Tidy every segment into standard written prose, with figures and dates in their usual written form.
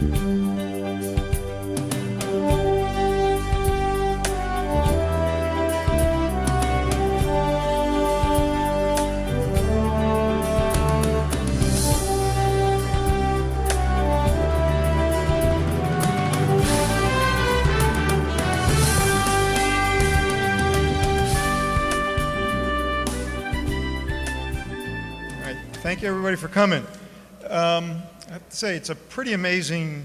Thank you, everybody, for coming. I have to say, it's a pretty amazing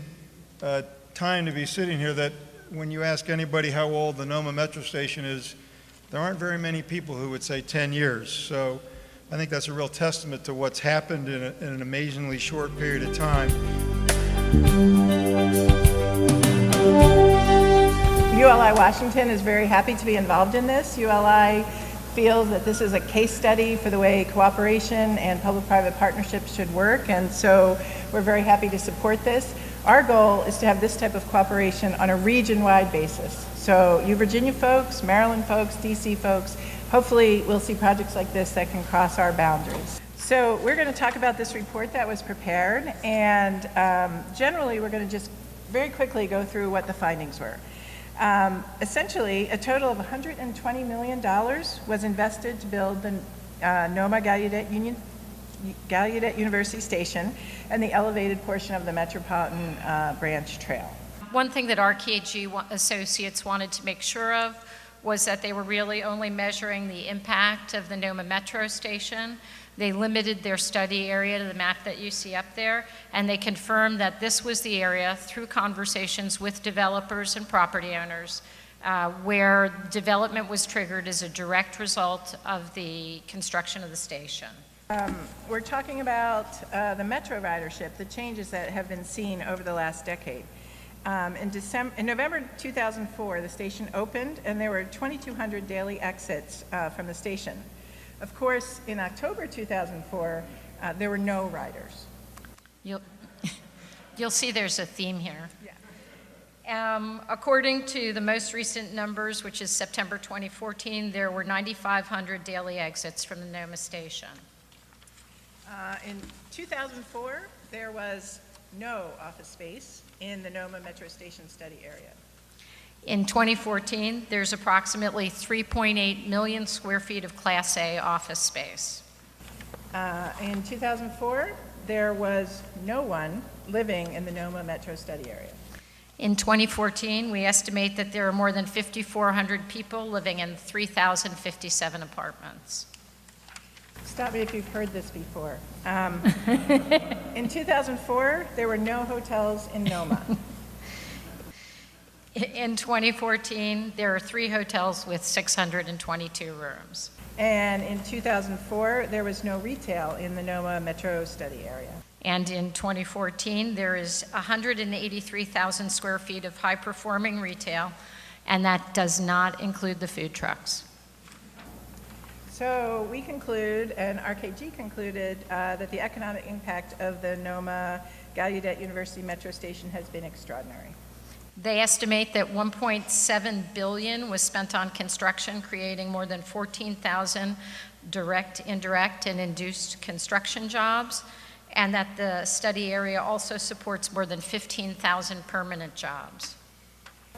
time to be sitting here that when you ask anybody how old the NoMa Metro Station is, there aren't very many people who would say 10 years. So I think that's a real testament to what's happened in an amazingly short period of time. ULI Washington is very happy to be involved in this. ULI feels that this is a case study for the way cooperation and public-private partnerships should work, and so we're very happy to support this. Our goal is to have this type of cooperation on a region-wide basis. So you Virginia folks, Maryland folks, DC folks, hopefully we'll see projects like this that can cross our boundaries. So we're going to talk about this report that was prepared, and generally we're going to just very quickly go through what the findings were. Essentially, a total of $120 million was invested to build the NoMa Galludet University Station and the elevated portion of the Metropolitan Branch Trail. One thing that RKG associates wanted to make sure of was that they were really only measuring the impact of the NoMa Metro Station. They limited their study area to the map that you see up there, and they confirmed that this was the area, through conversations with developers and property owners, where development was triggered as a direct result of the construction of the station. We're talking about the metro ridership, the changes that have been seen over the last decade. In November 2004, the station opened, and there were 2,200 daily exits from the station. Of course, in October 2004, there were no riders. You'll see there's a theme here. Yeah. According to the most recent numbers, which is September 2014, there were 9,500 daily exits from the NoMa station. In 2004, there was no office space in the NoMa Metro Station study area. In 2014, there's approximately 3.8 million square feet of Class A office space. In 2004, there was no one living in the NoMa Metro study area. In 2014, we estimate that there are more than 5,400 people living in 3,057 apartments. Stop me if you've heard this before. In 2004, there were no hotels in NoMa. In 2014, there are 3 hotels with 622 rooms. And in 2004, there was no retail in the NoMa Metro study area. And in 2014, there is 183,000 square feet of high-performing retail, and that does not include the food trucks. So we conclude, and RKG concluded, that the economic impact of the NoMa Galludet University Metro Station has been extraordinary. They estimate that $1.7 billion was spent on construction, creating more than 14,000 direct, indirect, and induced construction jobs, and that the study area also supports more than 15,000 permanent jobs.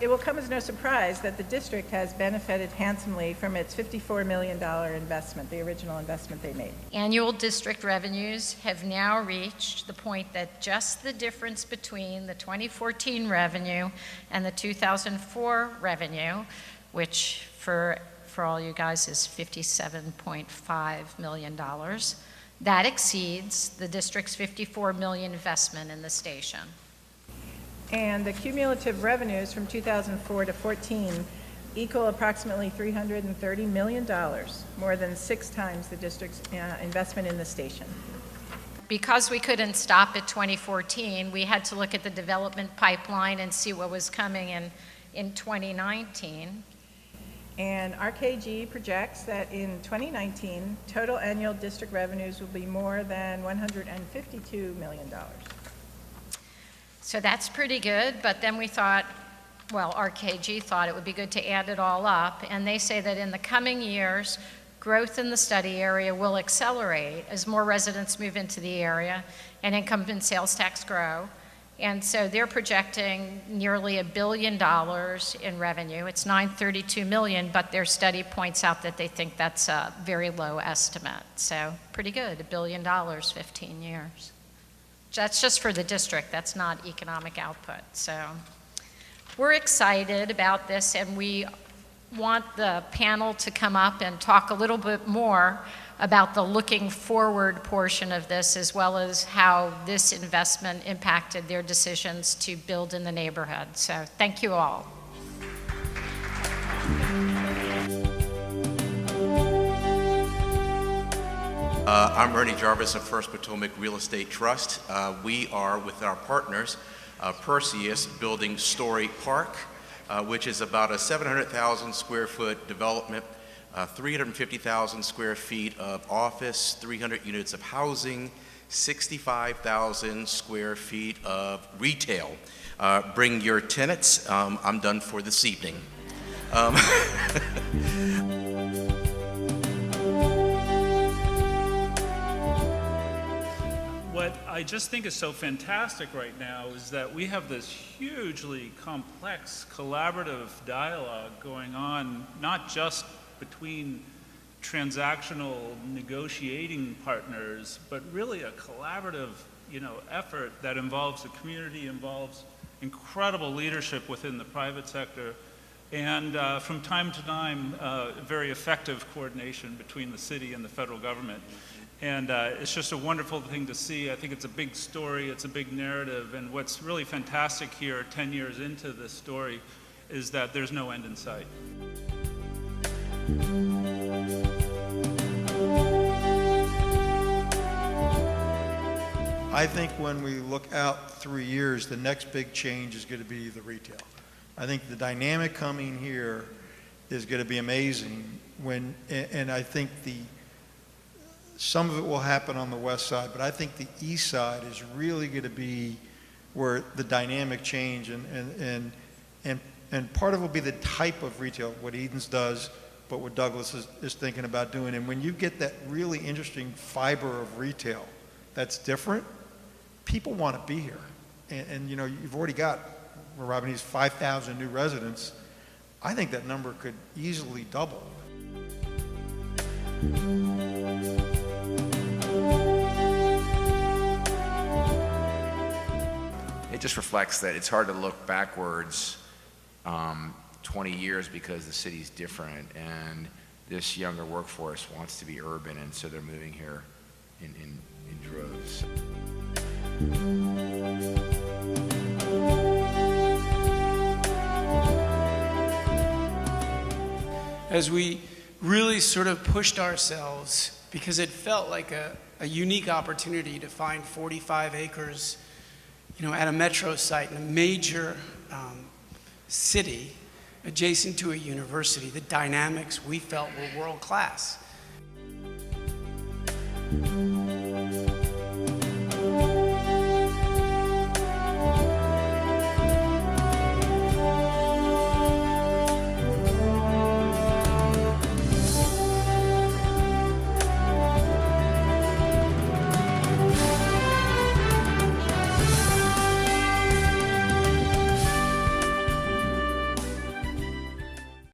It will come as no surprise that the district has benefited handsomely from its $54 million investment, the original investment they made. Annual district revenues have now reached the point that just the difference between the 2014 revenue and the 2004 revenue, which for all you guys is $57.5 million, that exceeds the district's $54 million investment in the station. And the cumulative revenues from 2004 to 14 equal approximately $330 million, more than 6 times the district's investment in the station. Because we couldn't stop at 2014, we had to look at the development pipeline and see what was coming in 2019. And RKG projects that in 2019, total annual district revenues will be more than $152 million. So that's pretty good, but then we thought, well, RKG thought it would be good to add it all up, and they say that in the coming years, growth in the study area will accelerate as more residents move into the area and income and sales tax grow, And so they're projecting nearly $1 billion in revenue. It's $932 million, but their study points out that they think that's a very low estimate. So pretty good, $1 billion, 15 years. That's just for the district, that's not economic output. So we're excited about this, and we want the panel to come up and talk a little bit more about the looking forward portion of this, as well as how this investment impacted their decisions to build in the neighborhood. So thank you all. I'm Ernie Jarvis of First Potomac Real Estate Trust. We are, with our partners, Perseus, building Story Park, which is about a 700,000 square foot development, 350,000 square feet of office, 300 units of housing, 65,000 square feet of retail. Bring your tenants. I'm done for this evening. What I just think is so fantastic right now is that we have this hugely complex collaborative dialogue going on, not just between transactional negotiating partners, but really a collaborative, effort that involves the community, involves incredible leadership within the private sector, and from time to time, very effective coordination between the city and the federal government. And it's just a wonderful thing to see. I think it's a big story, it's a big narrative, and what's really fantastic here 10 years into this story is that there's no end in sight. I think when we look out 3 years, the next big change is going to be the retail. I think the dynamic coming here is going to be amazing and I think some of it will happen on the west side, but I think the east side is really going to be where the dynamic change and part of it will be the type of retail, what Edens does, but what Douglas is thinking about doing. And when you get that really interesting fiber of retail that's different, people want to be here. And you've already got, Robin, he's 5,000 new residents. I think that number could easily double. It just reflects that it's hard to look backwards 20 years because the city's different, and this younger workforce wants to be urban, and so they're moving here in droves. As we really sort of pushed ourselves, because it felt like a unique opportunity to find 45 acres, at a metro site in a major city adjacent to a university. The dynamics we felt were world class.